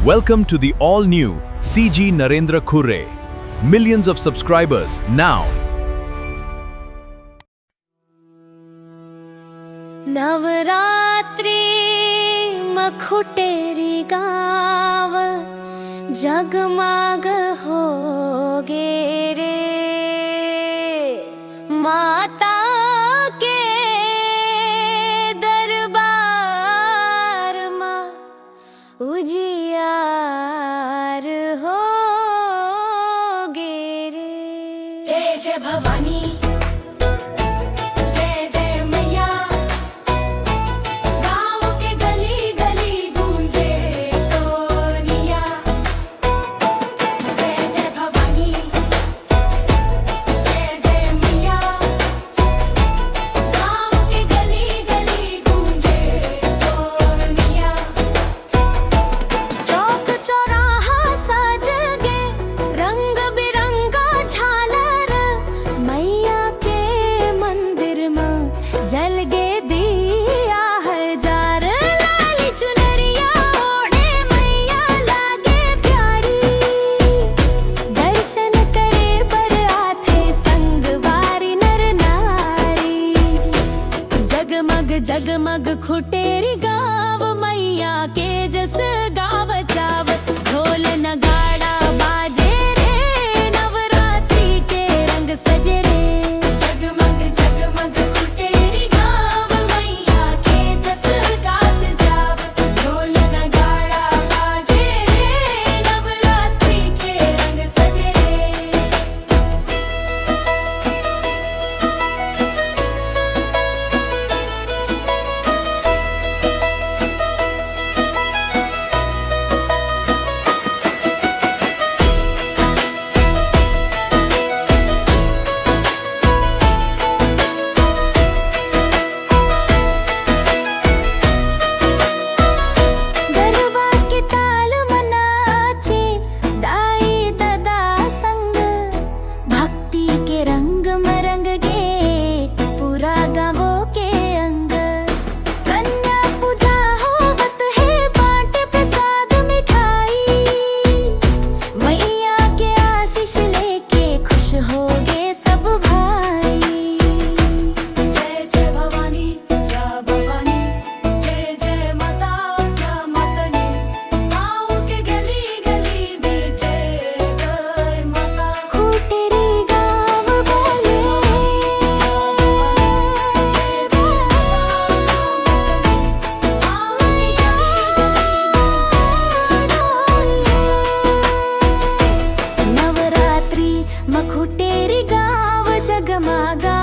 Welcome to the all-new CG Narendra Khurre. Millions of subscribers now. Navratri मखुटेरी गाव जगमग होगे रे माता के दरबार में उजियार होगे रे। जय जय भवानी जल गे दिया हजार लाली चुनरिया ओढ़े मैया लागे प्यारी दर्शन करे पर आथे संगवारी नर नारी जगमग जगमग खुटेरी गाव मैया के जस गाव चाव ढोल नगाड़ा बाजे रे नवरात्रि के रंग सजे रे। जगमग जगमग मखुटेरी गाव जगमगा